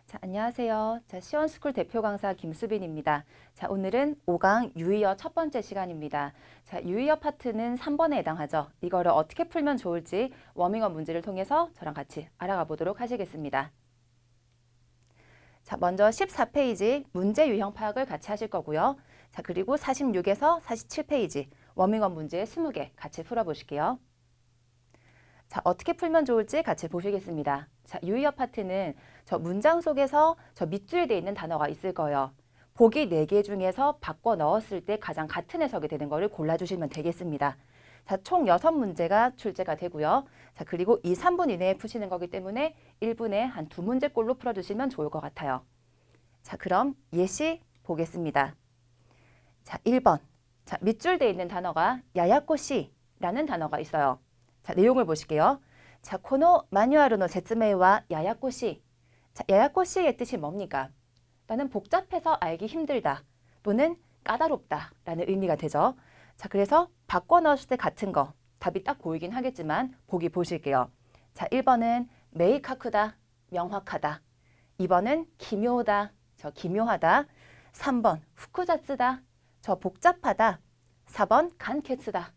자, 안녕하세요. 자, 시원스쿨 대표 강사 김수빈입니다. 자, 오늘은 5강 유의어 첫 번째 시간입니다. 자, 유의어 파트는 3번에 해당하죠. 이거를 어떻게 풀면 좋을지 워밍업 문제를 통해서 저랑 같이 알아가 보도록 하시겠습니다. 자, 먼저 14페이지 문제 유형 파악을 같이 하실 거고요. 자, 그리고 46에서 47페이지 워밍업 문제 20개 같이 풀어보실게요. 자, 어떻게 풀면 좋을지 같이 보시겠습니다. 자, 유의어 파트는 저 문장 속에서 저 밑줄에 돼 있는 단어가 있을 거예요. 보기 4개 중에서 바꿔 넣었을 때 가장 같은 해석이 되는 거를 골라주시면 되겠습니다. 자, 총 6문제가 출제가 되고요. 자, 그리고 2, 3분 이내에 푸시는 거기 때문에 1분에 한 2문제꼴로 풀어주시면 좋을 것 같아요. 자, 그럼 예시 보겠습니다. 자, 1번. 자, 밑줄 돼 있는 단어가 야야꼬시라는 단어가 있어요. 자, 내용을 보실게요. 자, 코노 마뉴아르노 제츠메이와 야야꼬시. 자, 야야꼬시의 뜻이 뭡니까? 나는 복잡해서 알기 힘들다 또는 까다롭다 라는 의미가 되죠. 자, 그래서 바꿔 넣었을 때 같은 거 답이 딱 보이긴 하겠지만 보기 보실게요. 자, 1번은 메이카쿠다 명확하다. 2번은 기묘다 저 기묘하다. 3번 후쿠자츠다 저 복잡하다. 4번 간케츠다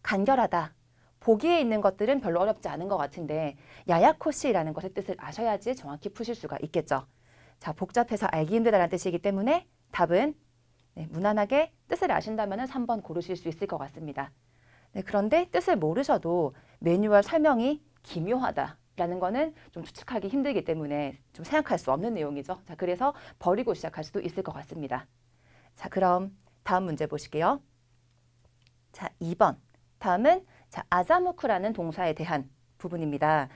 간결하다. 보기에 있는 것들은 별로 어렵지 않은 것 같은데 야야코시라는 것의 뜻을 아셔야지 정확히 푸실 수가 있겠죠. 자, 복잡해서 알기 힘들다는 뜻이기 때문에 답은 무난하게 뜻을 아신다면 3번 고르실 수 있을 것 같습니다. 네, 그런데 뜻을 모르셔도 매뉴얼 설명이 기묘하다라는 거는 좀 추측하기 힘들기 때문에 좀 생각할 수 없는 내용이죠. 자, 그래서 버리고 시작할 수도 있을 것 같습니다. 자, 그럼 다음 문제 보실게요. 자, 2번. 다음은 자, 아자무쿠라는 동사에 대한 부분입니다.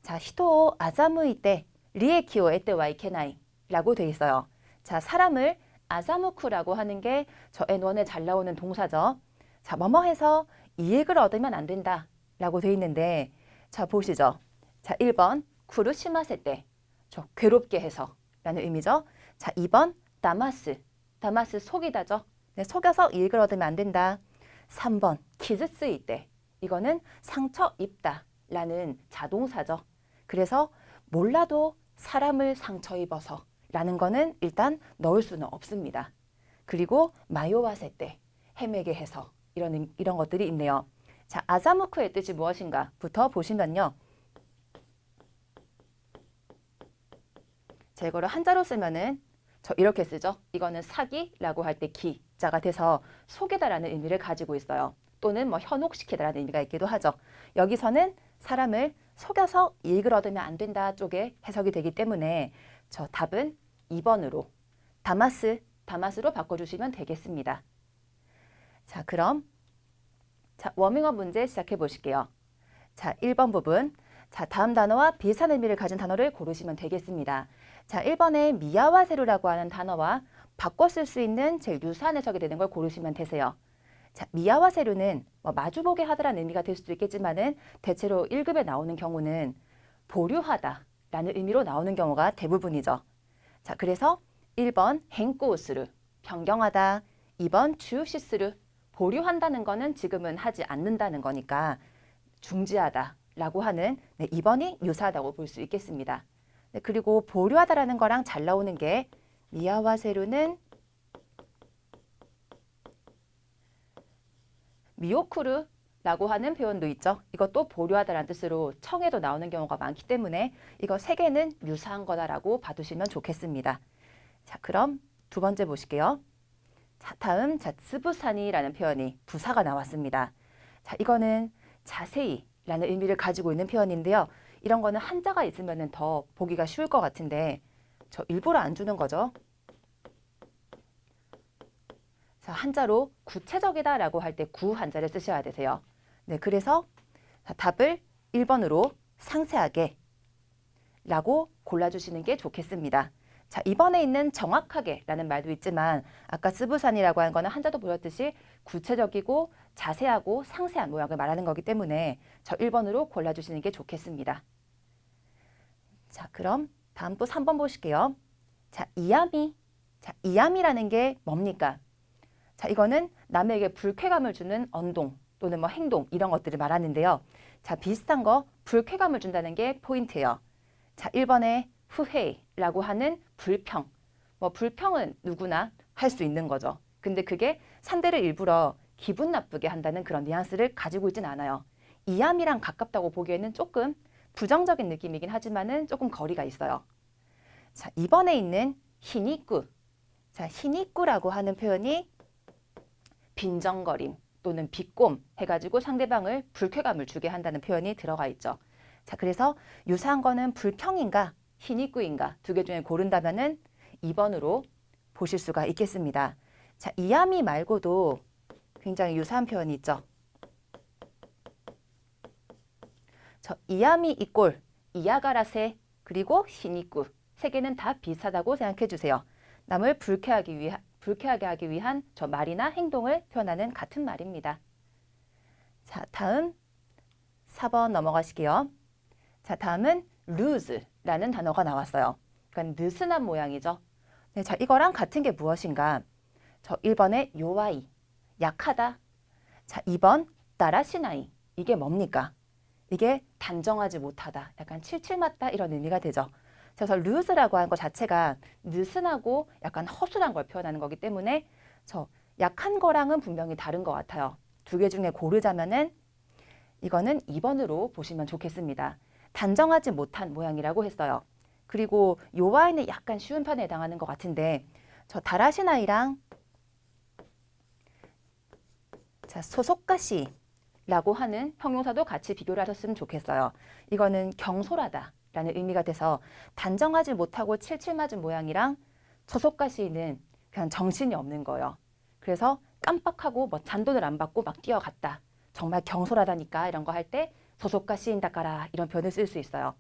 자, 히토 아자무이테 리에키오 에테와 이케나이 라고 돼 있어요. 자, 사람을 아자무쿠라고 하는 게 저 N1에 잘 나오는 동사죠. 자, 뭐뭐 해서 이익을 얻으면 안 된다 라고 돼 있는데 자, 보시죠. 자, 1번 쿠르시마세 때 저 괴롭게 해서 라는 의미죠. 자, 2번 다마스 다마스 속이다죠. 네, 속여서 이익을 얻으면 안 된다. 3번 키즈쓰이 때 이거는 상처 입다 라는 자동사죠. 그래서 몰라도 사람을 상처 입어서 라는 거는 일단 넣을 수는 없습니다. 그리고 마요와세 때 헤매게 해서 이런 것들이 있네요. 자, 아자무크의 뜻이 무엇인가 부터 보시면요. 자, 이거를 한자로 쓰면은 저 이렇게 쓰죠. 이거는 사기라고 할 때 기자가 돼서 속이다라는 의미를 가지고 있어요. 또는 뭐 현혹시키다라는 의미가 있기도 하죠. 여기서는 사람을 속여서 이익을 얻으면 안 된다 쪽에 해석이 되기 때문에 저 답은 2번으로 다마스로 바꿔주시면 되겠습니다. 자, 그럼 자, 워밍업 문제 시작해 보실게요. 자, 1번 부분. 자, 다음 단어와 비슷한 의미를 가진 단어를 고르시면 되겠습니다. 자, 1번에 미야와 세루라고 하는 단어와 바꿔 쓸 수 있는 제일 유사한 해석이 되는 걸 고르시면 되세요. 자, 미야와 세루는 뭐 마주보게 하다라는 의미가 될 수도 있겠지만은 대체로 1급에 나오는 경우는 보류하다라는 의미로 나오는 경우가 대부분이죠. 자, 그래서 1번 헨코우스루 변경하다, 2번 주시스루 보류한다는 거는 지금은 하지 않는다는 거니까 중지하다라고 하는 2번이 유사하다고 볼 수 있겠습니다. 네, 그리고 보류하다라는 거랑 잘 나오는 게 미야와 세루는 미오쿠르라고 하는 표현도 있죠. 이것도 보류하다라는 뜻으로 청에도 나오는 경우가 많기 때문에 이거 세 개는 유사한 거다라고 봐두시면 좋겠습니다. 자, 그럼 두 번째 보실게요. 자, 다음 자, 스부산이라는 표현이 부사가 나왔습니다. 자, 이거는 자세히라는 의미를 가지고 있는 표현인데요. 이런 거는 한자가 있으면 더 보기가 쉬울 것 같은데 저 일부러 안 주는 거죠. 자, 한자로 구체적이다라고 할 때 구 한자를 쓰셔야 되세요. 네, 그래서 자, 답을 1번으로 상세하게 라고 골라주시는 게 좋겠습니다. 자, 이번에 있는 정확하게 라는 말도 있지만 아까 스부산이라고 한 거는 한자도 보였듯이 구체적이고 자세하고 상세한 모양을 말하는 거기 때문에 저 1번으로 골라주시는 게 좋겠습니다. 자, 그럼 다음 또 3번 보실게요. 자, 이야미. 자, 이야미라는 게 뭡니까? 자, 이거는 남에게 불쾌감을 주는 언동 또는 뭐 행동 이런 것들을 말하는데요. 자, 비슷한 거 불쾌감을 준다는 게 포인트예요. 자, 1번에 후회이 라고 하는 불평. 불평은 누구나 할 수 있는 거죠. 근데 그게 상대를 일부러 기분 나쁘게 한다는 그런 뉘앙스를 가지고 있진 않아요. 이함이랑 가깝다고 보기에는 조금 부정적인 느낌이긴 하지만은 조금 거리가 있어요. 자, 이번에 있는 히니꾸. 자, 히니꾸라고 하는 표현이 빈정거림 또는 비꼼 해가지고 상대방을 불쾌감을 주게 한다는 표현이 들어가 있죠. 자, 그래서 유사한 거는 불평인가 히니꾸인가 두 개 중에 고른다면은 2번으로 보실 수가 있겠습니다. 자, 이야미 말고도 굉장히 유사한 표현이 있죠. 이야미 이꼴, 이야가라세, 그리고 히니꾸 세 개는 다 비슷하다고 생각해 주세요. 남을 불쾌하게 하기 위한 저 말이나 행동을 표현하는 같은 말입니다. 자, 다음 4번 넘어가실게요. 자, 다음은 lose라는 단어가 나왔어요. 그러니까 느슨한 모양이죠. 네, 자, 이거랑 같은 게 무엇인가? 1번에 요아이, 약하다. 자, 2번 따라시나이. 이게 뭡니까? 이게 단정하지 못하다, 약간 칠칠맞다 이런 의미가 되죠. 그래서 loose라고 하는 것 자체가 느슨하고 약간 허술한 걸 표현하는 거기 때문에 약한 거랑은 분명히 다른 것 같아요. 두 개 중에 고르자면은 이거는 2번으로 보시면 좋겠습니다. 단정하지 못한 모양이라고 했어요. 그리고 요아이는 약간 쉬운 편에 해당하는 것 같은데 다라시나이랑 소속가시라고 하는 형용사도 같이 비교를 하셨으면 좋겠어요. 이거는 경솔하다 라는 의미가 돼서 단정하지 못하고 칠칠맞은 모양이랑 소속가시는 그냥 정신이 없는 거예요. 그래서 깜빡하고 잔돈을 안 받고 막 뛰어갔다. 정말 경솔하다니까 이런 거 할 때 소속가시인다까라 이런 표현을 쓸 수 있어요.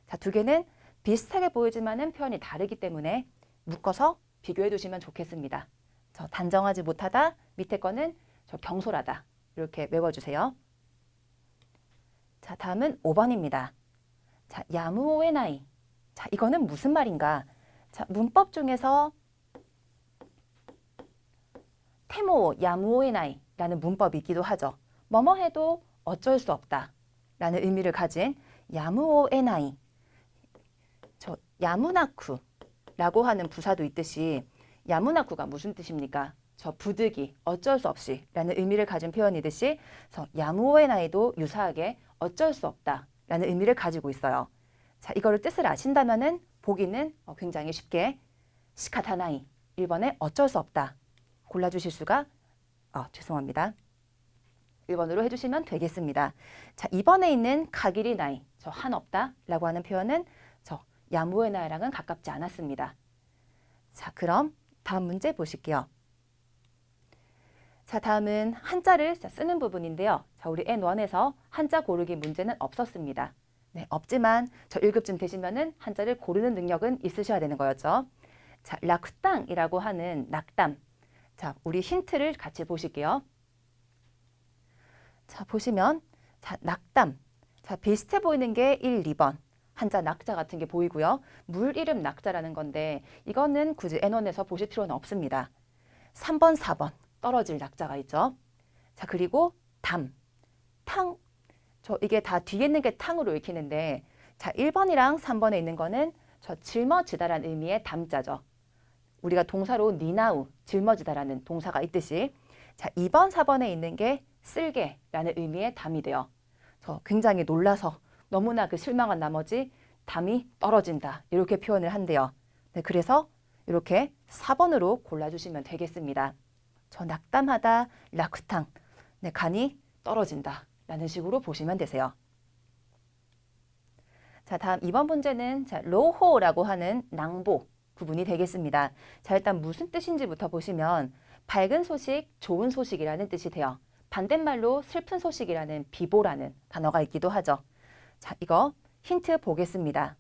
자, 두 개는 비슷하게 보이지만은 표현이 다르기 때문에 묶어서 비교해 두시면 좋겠습니다. 단정하지 못하다, 밑에 거는 경솔하다 이렇게 외워주세요. 자, 다음은 5번입니다. 자, 야무오의 나이. 자, 이거는 무슨 말인가? 자, 문법 중에서 테모 야무오의 나이라는 문법이 있기도 하죠. 뭐뭐 해도 어쩔 수 없다 라는 의미를 가진 야무오의 나이. 야무나쿠라고 하는 부사도 있듯이 야무나쿠가 무슨 뜻입니까? 부득이 어쩔 수 없이 라는 의미를 가진 표현이듯이 야무오의 나이도 유사하게 어쩔 수 없다 라는 의미를 가지고 있어요. 자, 이거를 뜻을 아신다면은 보기는 굉장히 쉽게 시카타나이 1번에 어쩔 수 없다 골라주실 수가 죄송합니다. 1번으로 해주시면 되겠습니다. 자, 2번에 있는 카기리 나이 한없다 라고 하는 표현은 야무오의 나이랑은 가깝지 않았습니다. 자, 그럼 다음 문제 보실게요. 자, 다음은 한자를 쓰는 부분인데요. 자, 우리 N1에서 한자 고르기 문제는 없었습니다. 네, 없지만 1급쯤 되시면은 한자를 고르는 능력은 있으셔야 되는 거였죠. 자, 락땅이라고 하는 낙담. 자, 우리 힌트를 같이 보실게요. 자, 보시면 낙담. 자, 비슷해 보이는 게 1, 2번. 한자 낙자 같은 게 보이고요. 물 이름 낙자라는 건데 이거는 굳이 N1에서 보실 필요는 없습니다. 3번, 4번. 떨어질 낙자가 있죠. 자, 그리고 담, 탕. 이게 다 뒤에 있는 게 탕으로 읽히는데 자, 1번이랑 3번에 있는 거는 짊어지다라는 의미의 담자죠. 우리가 동사로 니나우, 짊어지다라는 동사가 있듯이 자, 2번, 4번에 있는 게 쓸게라는 의미의 담이 돼요. 굉장히 놀라서 너무나 실망한 나머지 담이 떨어진다 이렇게 표현을 한대요. 네, 그래서 이렇게 4번으로 골라주시면 되겠습니다. 낙담하다, 락후탕, 네, 간이 떨어진다 라는 식으로 보시면 되세요. 자, 다음 2번 문제는 로호라고 하는 낭보 부분이 되겠습니다. 자, 일단 무슨 뜻인지부터 보시면 밝은 소식, 좋은 소식이라는 뜻이 돼요. 반대말로 슬픈 소식이라는 비보라는 단어가 있기도 하죠. 자, 이거 힌트 보겠습니다.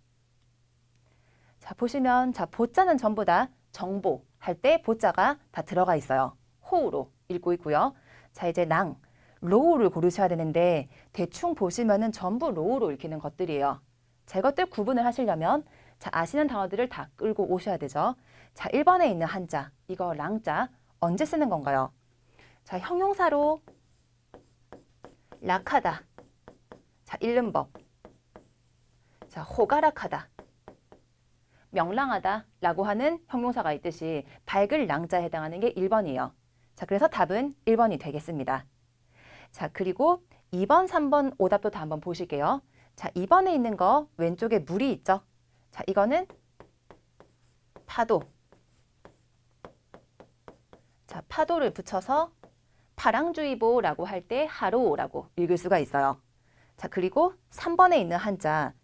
자, 보시면 보자는 전부 다 정보 할 때 보자가 다 들어가 있어요. 호우로 읽고 있고요. 자, 이제 로우를 고르셔야 되는데 대충 보시면은 전부 로우로 읽히는 것들이에요. 자, 이것들 구분을 하시려면 아시는 단어들을 다 끌고 오셔야 되죠. 자, 1번에 있는 한자, 이거 랑자 언제 쓰는 건가요? 자, 형용사로 락하다. 자, 읽는 법. 자, 호가락하다. 명랑하다라고 하는 형용사가 있듯이 밝을 랑자에 해당하는 게 1번이에요. 자, 그래서 답은 1번이 되겠습니다. 자, 그리고 2번, 3번 오답도 다 한번 보실게요. 자, 2번에 있는 거 왼쪽에 물이 있죠? 자, 이거는 파도. 자, 파도를 붙여서 파랑주의보라고 할 때 하로라고 읽을 수가 있어요. 자, 그리고 3번에 있는 한자,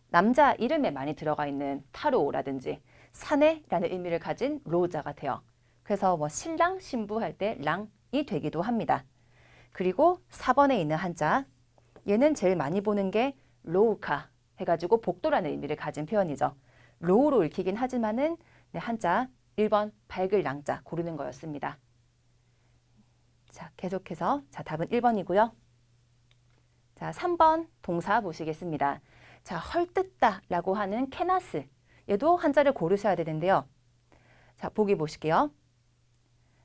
남자 이름에 많이 들어가 있는 타로라든지 사내라는 의미를 가진 로자가 돼요. 그래서 뭐 신랑, 신부 할 때 랑이 되기도 합니다. 그리고 4번에 있는 한자, 얘는 제일 많이 보는 게 로우카 해가지고 복도라는 의미를 가진 표현이죠. 로우로 읽히긴 하지만은 한자 1번 밝을 랑자 고르는 거였습니다. 자, 계속해서 자, 답은 1번이고요. 자, 3번 동사 보시겠습니다. 자, 헐뜯다라고 하는 케나스. 얘도 한자를 고르셔야 되는데요. 자, 보기 보실게요.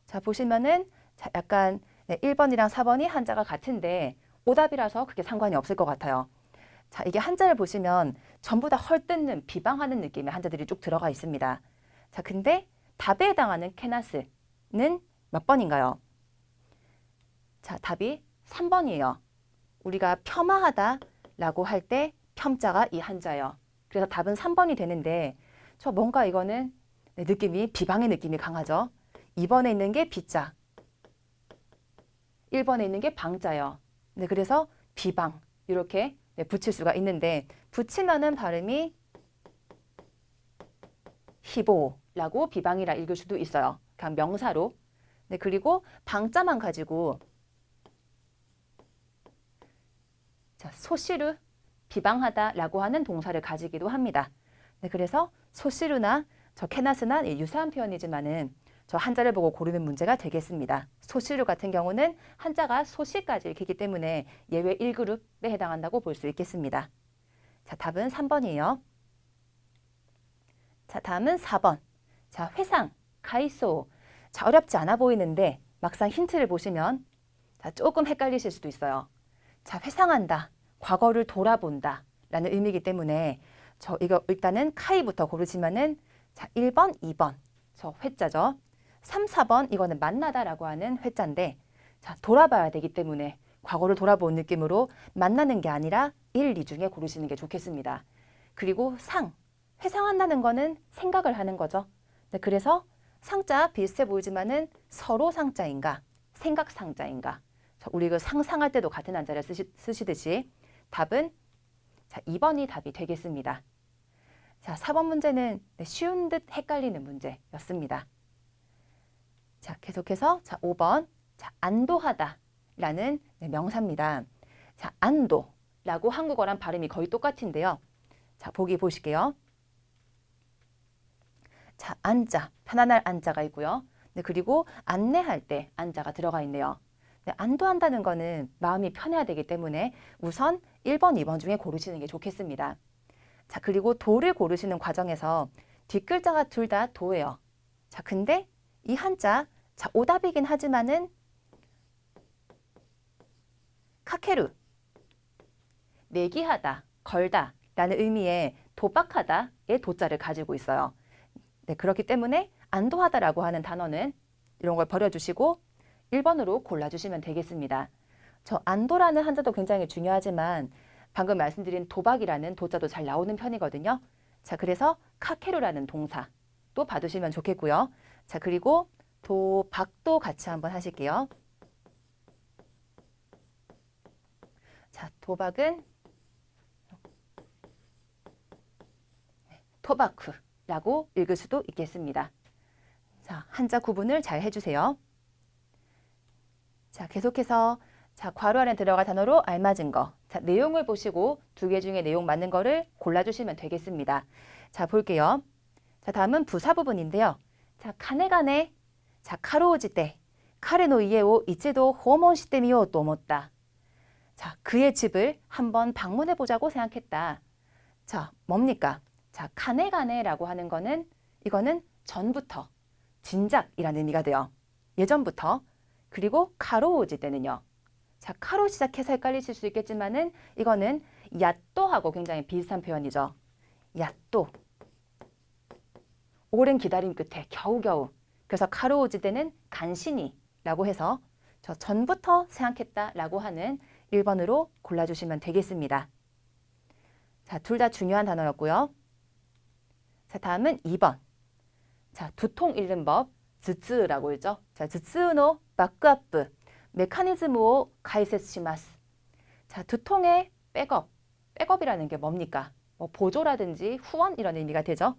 자, 보시면은 자, 약간 1번이랑 4번이 한자가 같은데 오답이라서 그게 상관이 없을 것 같아요. 자, 이게 한자를 보시면 전부 다 헐뜯는, 비방하는 느낌의 한자들이 쭉 들어가 있습니다. 자, 근데 답에 해당하는 케나스는 몇 번인가요? 자, 답이 3번이에요. 우리가 폄하하다라고 할 때 폄자가 이 한자예요. 그래서 답은 3번이 되는데 저 뭔가 이거는 느낌이 비방의 느낌이 강하죠. 2번에 있는 게 비자, 1번에 있는 게 방자예요. 네, 그래서 비방 이렇게 붙일 수가 있는데 붙이면은 발음이 희보라고 비방이라 읽을 수도 있어요. 그냥 명사로. 네, 그리고 방자만 가지고 자, 소시르 비방하다라고 하는 동사를 가지기도 합니다. 네, 그래서 소시르나 저 케나스나 유사한 표현이지만은 저 한자를 보고 고르는 문제가 되겠습니다. 소시르 같은 경우는 한자가 소시까지 읽히기 때문에 예외 1그룹에 해당한다고 볼 수 있겠습니다. 자, 답은 3번이에요. 자, 다음은 4번. 자, 회상, 가이소. 자, 어렵지 않아 보이는데 막상 힌트를 보시면 자, 조금 헷갈리실 수도 있어요. 자, 회상한다, 과거를 돌아본다 라는 의미이기 때문에 저 이거 일단은 카이부터 고르시면은 자, 1번, 2번 저 회자죠. 3, 4번 이거는 만나다라고 하는 회자인데 자, 돌아봐야 되기 때문에 과거를 돌아본 느낌으로 만나는 게 아니라 1, 2 중에 고르시는 게 좋겠습니다. 그리고 상, 회상한다는 거는 생각을 하는 거죠. 네, 그래서 상자 비슷해 보이지만은 서로 상자인가, 생각 상자인가. 우리 그 상상할 때도 같은 한자를 쓰시듯이 답은 자, 2번이 답이 되겠습니다. 자, 4번 문제는 쉬운 듯 헷갈리는 문제였습니다. 자, 계속해서 자, 5번. 자, 안도하다라는 명사입니다. 자, 안도라고 한국어랑 발음이 거의 똑같은데요. 자, 보기 보실게요. 자, 안자, 편안할 안자가 있고요. 네, 그리고 안내할 때 안자가 들어가 있네요. 네, 안도한다는 거는 마음이 편해야 되기 때문에 우선 1번, 2번 중에 고르시는 게 좋겠습니다. 자, 그리고 도를 고르시는 과정에서 뒷글자가 둘 다 도예요. 자, 근데 이 한자, 자, 오답이긴 하지만은 카케루, 내기하다, 걸다 라는 의미의 도박하다의 도자를 가지고 있어요. 네, 그렇기 때문에 안도하다라고 하는 단어는 이런 걸 버려주시고 1번으로 골라주시면 되겠습니다. 저 안도라는 한자도 굉장히 중요하지만 방금 말씀드린 도박이라는 도자도 잘 나오는 편이거든요. 자, 그래서 카케루라는 동사 또 봐두시면 좋겠고요. 자, 그리고 도박도 같이 한번 하실게요. 자, 도박은 토바쿠라고 읽을 수도 있겠습니다. 자, 한자 구분을 잘 해주세요. 자, 계속해서 자, 괄호 안에 들어갈 단어로 알맞은 거. 자, 내용을 보시고 두 개 중에 내용 맞는 거를 골라주시면 되겠습니다. 자, 볼게요. 자, 다음은 부사 부분인데요. 자, 카네가네. 자, 카로우지 때. 카레노 이에오 이체도 호몬 시테미오 또 못다. 자, 그의 집을 한번 방문해 보자고 생각했다. 자, 뭡니까? 자, 카네가네라고 하는 거는 이거는 전부터, 진작이라는 의미가 돼요. 예전부터. 그리고 카로우지 때는요. 자, 카로 시작해서 헷갈리실 수 있겠지만은 이거는 야또하고 굉장히 비슷한 표현이죠. 야또. 오랜 기다림 끝에 겨우겨우. 그래서 카루오지대는 간신히라고 해서 저 전부터 생각했다라고 하는 1번으로 골라주시면 되겠습니다. 자, 둘 다 중요한 단어였고요. 자, 다음은 2번. 자, 두통 잃는 법, 즈츠라고 했죠. 자, 즈츠노 바크아프 메커니즘을 가이세시마스. 자, 두통의 백업, 백업이라는 게 뭡니까? 뭐 보조라든지 후원 이런 의미가 되죠.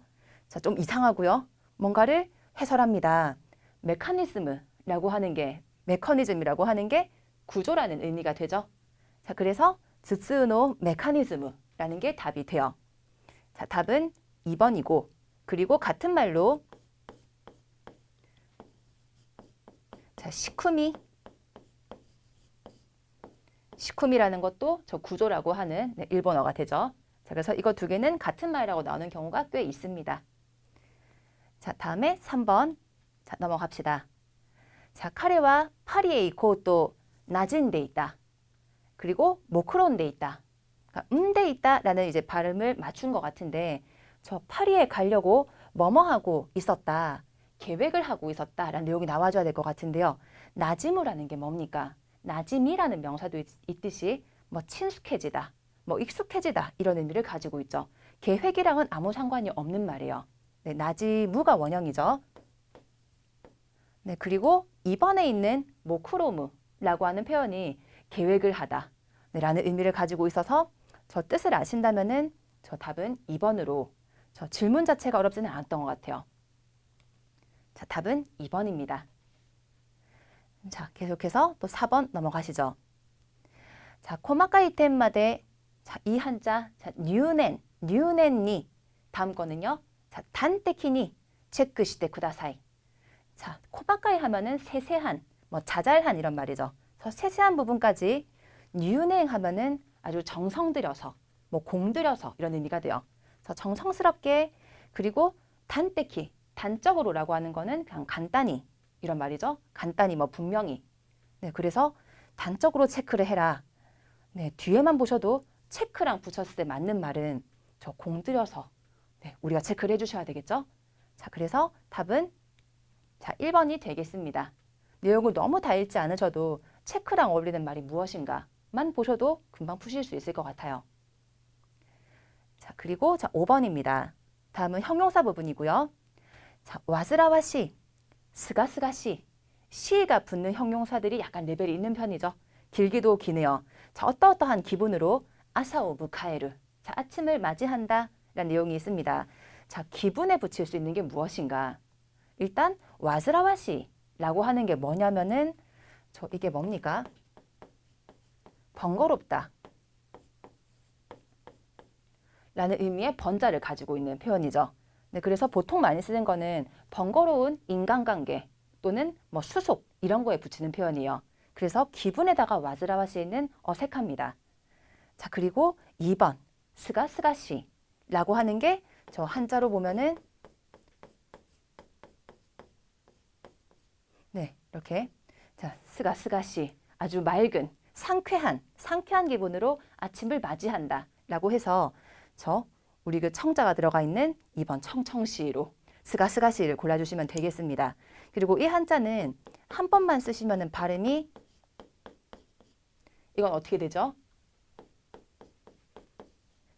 자, 좀 이상하고요. 뭔가를 해설합니다. 메커니즘이라고 하는 게 메커니즘이라고 하는 게 구조라는 의미가 되죠. 자, 그래서 즈츠노 메커니즘이라는 게 답이 돼요. 자, 답은 2번이고 그리고 같은 말로 자, 시쿠미라는 것도 저 구조라고 하는 일본어가 되죠. 자, 그래서 이거 두 개는 같은 말이라고 나오는 경우가 꽤 있습니다. 자, 다음에 3번. 자, 넘어갑시다. 자, 카레와 파리에 이코 또 낮은 데 있다. 그리고 모크론 데 있다. 그러니까 데 있다라는 이제 발음을 맞춘 것 같은데 저 파리에 가려고 뭐뭐 하고 있었다. 계획을 하고 있었다라는 내용이 나와줘야 될 것 같은데요. 나지무라는 게 뭡니까? 나짐이라는 명사도 있듯이 뭐 친숙해지다, 뭐 익숙해지다 이런 의미를 가지고 있죠. 계획이랑은 아무 상관이 없는 말이에요. 네, 나지무가 원형이죠. 네, 그리고 2번에 있는 모크로무라고 하는 표현이 계획을 하다 라는 의미를 가지고 있어서 저 뜻을 아신다면은 저 답은 2번으로 저 질문 자체가 어렵지는 않았던 것 같아요. 자, 답은 2번입니다. 자, 계속해서 또 4번 넘어가시죠. 자, 코마카이 템마데 자, 이 한자 자, 뉴넨니 다음 거는요. 자, 단테키니 체크 시대 쿠다사이. 자, 코마카이 하면은 세세한, 뭐 자잘한 이런 말이죠. 그래서 세세한 부분까지 뉴넨 하면은 아주 정성 들여서, 뭐 공들여서 이런 의미가 돼요. 그래서 정성스럽게 그리고 단테키, 단적으로라고 하는 거는 그냥 간단히 이런 말이죠. 간단히 뭐 분명히. 네, 그래서 단적으로 체크를 해라. 네, 뒤에만 보셔도 체크랑 붙였을 때 맞는 말은 저 공들여서 네, 우리가 체크를 해주셔야 되겠죠. 자, 그래서 답은 자, 1번이 되겠습니다. 내용을 너무 다 읽지 않으셔도 체크랑 어울리는 말이 무엇인가만 보셔도 금방 푸실 수 있을 것 같아요. 자, 그리고 자, 5번입니다. 다음은 형용사 부분이고요. 자, 와스라와시, 스가스가시, 시가 붙는 형용사들이 약간 레벨이 있는 편이죠. 길기도 기네요. 자, 어떠한 기분으로 아사오 무카에르. 자, 아침을 맞이한다 라는 내용이 있습니다. 자, 기분에 붙일 수 있는 게 무엇인가? 일단 와스라와시라고 하는 게 뭐냐면은 이게 뭡니까? 번거롭다 라는 의미의 번자를 가지고 있는 표현이죠. 네, 그래서 보통 많이 쓰는 거는 번거로운 인간관계 또는 뭐 수속 이런 거에 붙이는 표현이에요. 그래서 기분에다가 와스라와시는 어색합니다. 자, 그리고 2번 스가스가시라고 하는 게 저 한자로 보면은 네, 이렇게 자, 스가스가시 아주 맑은 상쾌한 기분으로 아침을 맞이한다 라고 해서 우리 그 청자가 들어가 있는 2번 청청시로 스가스가시를 골라주시면 되겠습니다. 그리고 이 한자는 한 번만 쓰시면 발음이 이건 어떻게 되죠?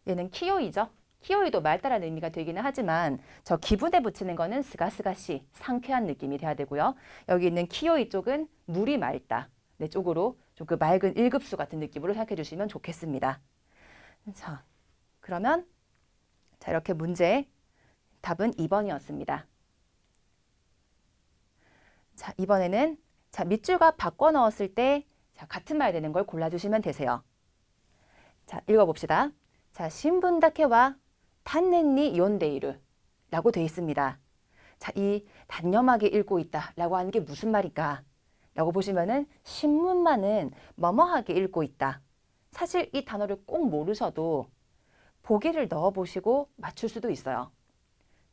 얘는 키요이죠. 키요이도 맑다라는 의미가 되기는 하지만 저 기분에 붙이는 거는 스가스가시 상쾌한 느낌이 돼야 되고요. 여기 있는 키요이 쪽은 물이 맑다. 네, 쪽으로 좀 그 맑은 1급수 같은 느낌으로 생각해 주시면 좋겠습니다. 자, 그러면 자, 이렇게 문제 답은 2번이었습니다. 자, 이번에는 자, 밑줄과 바꿔 넣었을 때 자, 같은 말 되는 걸 골라주시면 되세요. 자, 읽어봅시다. 자, 신분다케와 탄넨니 연데이르 라고 되어 있습니다. 자, 이 단념하게 읽고 있다 라고 하는 게 무슨 말일까? 라고 보시면은 신문만은 뭐뭐하게 읽고 있다. 사실 이 단어를 꼭 모르셔도 보기를 넣어보시고 맞출 수도 있어요.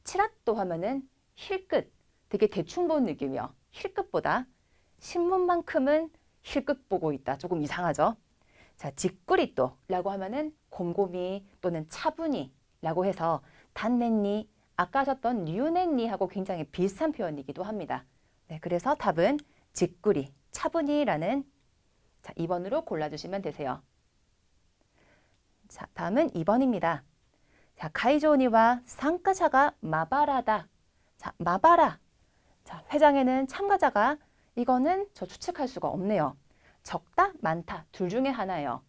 치라또 하면은 힐끗, 되게 대충 본 느낌이요. 힐끗보다 신문만큼은 힐끗 보고 있다. 조금 이상하죠? 자, 직구리또라고 하면은 곰곰이 또는 차분히 라고 해서 단넷니 아까 하셨던 류넨니하고 굉장히 비슷한 표현이기도 합니다. 네, 그래서 답은 직구리, 차분히라는 자, 2번으로 골라주시면 되세요. 자, 다음은 2번입니다. 자, 가이조니와参加者가 마바라다. 자, 마바라. 자, 회장에는 참가자가 이거는 저 추측할 수가 없네요. 적다, 많다, 둘 중에 하나예요.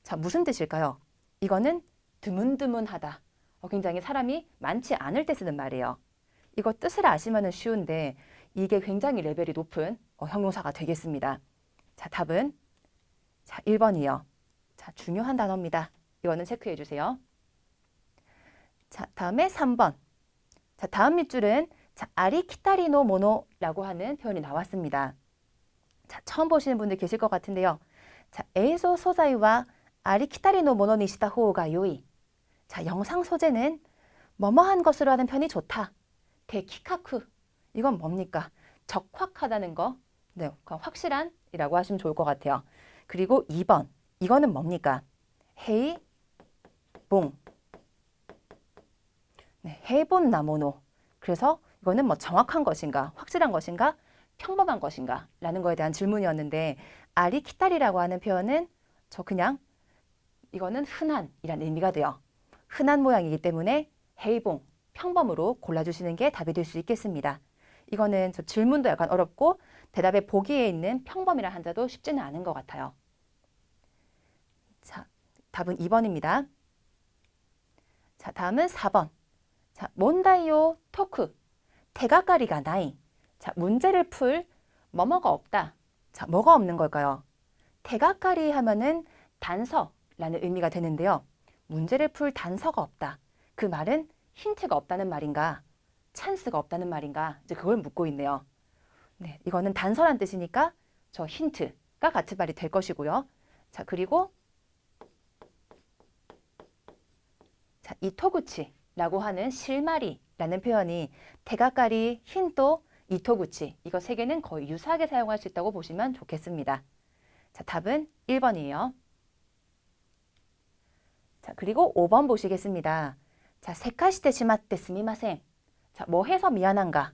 자, 무슨 뜻일까요? 이거는 드문드문하다. 굉장히 사람이 많지 않을 때 쓰는 말이에요. 이거 뜻을 아시면 쉬운데 이게 굉장히 레벨이 높은 형용사가 되겠습니다. 자, 답은 자, 1번이요. 자, 중요한 단어입니다. 이거는 체크해 주세요. 자, 다음에 3번. 자, 다음 밑줄은 자, 아리키타리노 모노라고 하는 표현이 나왔습니다. 자, 처음 보시는 분들 계실 것 같은데요. 자, 에이소 소자이와 아리키타리노 모노니 시다 호우가 요이. 자, 영상 소재는 뭐뭐한 것으로 하는 편이 좋다. 데키카쿠. 이건 뭡니까? 적확하다는 거. 네, 확실한 이라고 하시면 좋을 것 같아요. 그리고 2번. 이거는 뭡니까? 헤이 봉. 네, 헤이본 나모노. 그래서 이거는 뭐 정확한 것인가, 확실한 것인가, 평범한 것인가 라는 거에 대한 질문이었는데 아리키타리라고 하는 표현은 저 그냥 이거는 흔한이라는 의미가 돼요. 흔한 모양이기 때문에 헤이봉, 평범으로 골라주시는 게 답이 될 수 있겠습니다. 이거는 저 질문도 약간 어렵고 대답의 보기에 있는 평범이라는 한자도 쉽지는 않은 것 같아요. 자, 답은 2번입니다. 자, 다음은 4번. 자, 몬다이오 토크. 대가까리가 나이. 자, 문제를 풀 뭐뭐가 없다. 자, 뭐가 없는 걸까요? 대가까리 하면은 단서라는 의미가 되는데요. 문제를 풀 단서가 없다. 그 말은 힌트가 없다는 말인가? 찬스가 없다는 말인가? 이제 그걸 묻고 있네요. 네, 이거는 단서란 뜻이니까 저 힌트가 같은 말이 될 것이고요. 자, 그리고 자, 이토구치라고 하는 실마리라는 표현이 대가까리, 힌또, 이토구치 이거 세 개는 거의 유사하게 사용할 수 있다고 보시면 좋겠습니다. 자, 답은 1번이에요. 자, 그리고 5번 보시겠습니다. 자, 세카시테 시마떼 스미마센. 자, 뭐 해서 미안한가?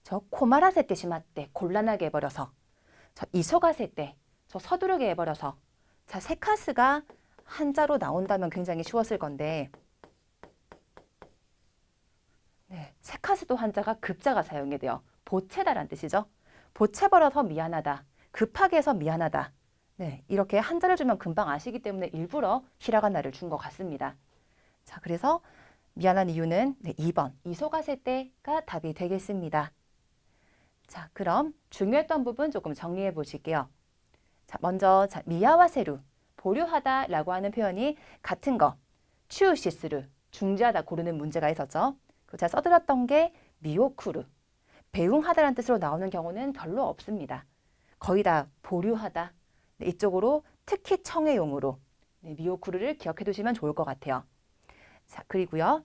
저 코마라세떼 시마떼 곤란하게 해버려서. 저 이소가세떼 저 서두르게 해버려서. 자, 세카스가 한자로 나온다면 굉장히 쉬웠을 건데 네, 세카스도 한자가 급자가 사용이 돼요. 보채다란 뜻이죠. 보채버려서 미안하다. 급하게 해서 미안하다. 네, 이렇게 한자를 주면 금방 아시기 때문에 일부러 히라가나를 준 것 같습니다. 자, 그래서 미안한 이유는 네, 2번 이소가세떼가 답이 되겠습니다. 자, 그럼 중요했던 부분 조금 정리해 보실게요. 자, 먼저 자, 미야와세루 보류하다라고 하는 표현이 같은 거 추우시스루 중지하다 고르는 문제가 있었죠. 제가 써드렸던 게 미오쿠루 배웅하다라는 뜻으로 나오는 경우는 별로 없습니다. 거의 다 보류하다 네, 이쪽으로 특히 청해용으로 네, 미오쿠루를 기억해 두시면 좋을 것 같아요. 자, 그리고요.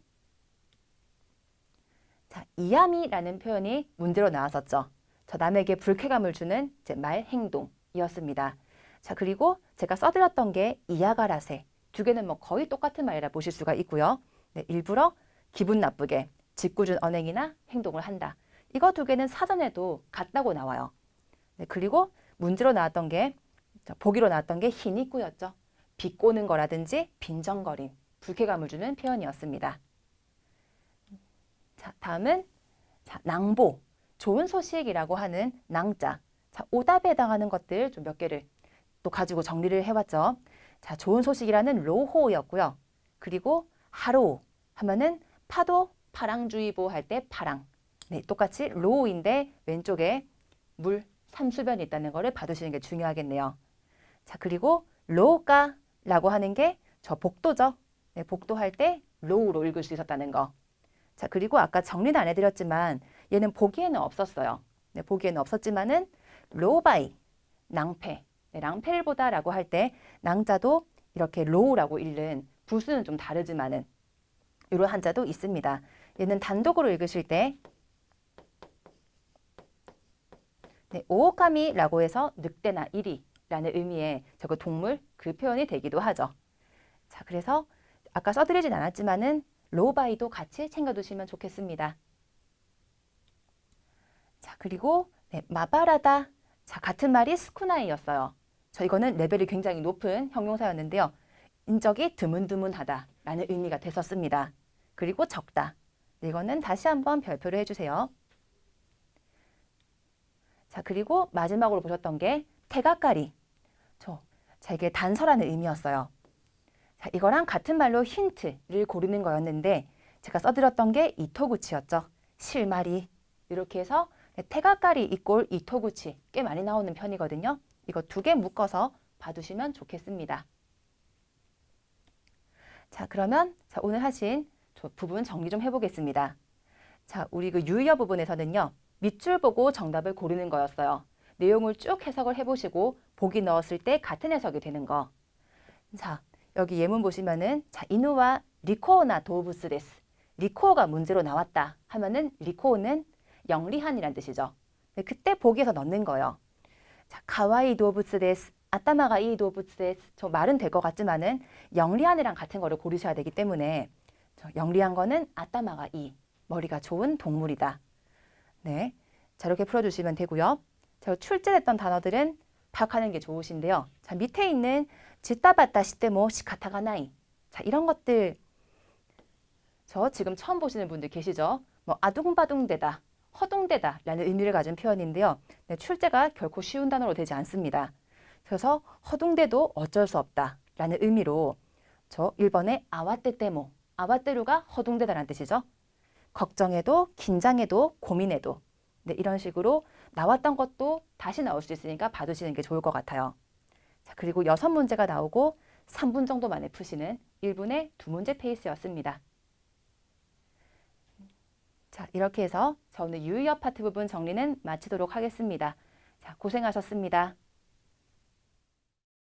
자, 이야미라는 표현이 문제로 나왔었죠. 저 남에게 불쾌감을 주는 이제 말 행동이었습니다. 자, 그리고 제가 써드렸던 게 이야가라세 두 개는 뭐 거의 똑같은 말이라 보실 수가 있고요. 네, 일부러 기분 나쁘게 짓궂은 언행이나 행동을 한다. 이거 두 개는 사전에도 같다고 나와요. 네, 그리고 문제로 나왔던 게 보기로 나왔던 게 히니꾸였죠. 비꼬는 거라든지 빈정거림, 불쾌감을 주는 표현이었습니다. 자, 다음은 자, 낭보, 좋은 소식이라고 하는 낭자. 자, 오답에 해당하는 것들 좀 몇 개를 또 가지고 정리를 해왔죠. 자, 좋은 소식이라는 로호였고요. 그리고 하로 하면은 파도, 파랑주의보 할 때 파랑. 네, 똑같이 로우인데 왼쪽에 물, 삼수변이 있다는 거를 봐두시는 게 중요하겠네요. 자, 그리고 로우가라고 하는 게 저 복도죠. 네, 복도할 때 로우로 읽을 수 있었다는 거. 자, 그리고 아까 정리는 안 해드렸지만 얘는 보기에는 없었어요. 네, 보기에는 없었지만은 로바이, 낭패, 네, 낭패를 보다라고 할 때 낭자도 이렇게 로우라고 읽는 부수는 좀 다르지만은 이런 한자도 있습니다. 얘는 단독으로 읽으실 때 네, 오오카미라고 해서 늑대나 이리라는 의미의 저거 동물 그 표현이 되기도 하죠. 자, 그래서 아까 써드리진 않았지만은 로바이도 같이 챙겨두시면 좋겠습니다. 자, 그리고 네, 마바라다. 자, 같은 말이 스쿠나이였어요. 이거는 레벨이 굉장히 높은 형용사였는데요. 인적이 드문드문하다 라는 의미가 됐었습니다. 그리고 적다. 이거는 다시 한번 별표를 해주세요. 자, 그리고 마지막으로 보셨던 게 태가까리. 자, 이게 단서라는 의미였어요. 자, 이거랑 같은 말로 힌트를 고르는 거였는데 제가 써드렸던 게 이토구치였죠. 실마리. 이렇게 해서 태가까리 이꼴 이토구치 꽤 많이 나오는 편이거든요. 이거 2개 묶어서 봐두시면 좋겠습니다. 자, 그러면 오늘 하신 부분 정리 좀 해보겠습니다. 자, 우리 그 유의어 부분에서는요. 밑줄 보고 정답을 고르는 거였어요. 내용을 쭉 해석을 해보시고 보기 넣었을 때 같은 해석이 되는 거. 자, 여기 예문 보시면은 자, 이누와 리코오나 도우부스 데스. 리코오가 문제로 나왔다 하면은 리코오는 영리한이란 뜻이죠. 그때 보기에서 넣는 거예요. 자, 가와이 도우부스 데스. 아따마가 이 도우부스 데스. 저 말은 될 것 같지만은 영리한이랑 같은 거를 고르셔야 되기 때문에 영리한 거는 아따마가 이. 머리가 좋은 동물이다. 네. 자, 이렇게 풀어주시면 되고요. 자, 출제됐던 단어들은 파악하는 게 좋으신데요. 자, 밑에 있는 지따바따 시테모 시카타가 나이. 자, 이런 것들 저 지금 처음 보시는 분들 계시죠? 뭐 아둥바둥대다, 허둥대다 라는 의미를 가진 표현인데요. 네, 출제가 결코 쉬운 단어로 되지 않습니다. 그래서 허둥대도 어쩔 수 없다 라는 의미로 저 1번에 아와떼떼모, 아와떼루가 허둥대다라는 뜻이죠. 걱정해도 긴장해도 고민해도 네, 이런 식으로 나왔던 것도 다시 나올 수 있으니까 봐두시는 게 좋을 것 같아요. 자, 그리고 6문제가 나오고 3분 정도 만에 푸시는 1분의 2문제 페이스였습니다. 자, 이렇게 해서 오늘 유의어 파트 부분 정리는 마치도록 하겠습니다. 자, 고생하셨습니다.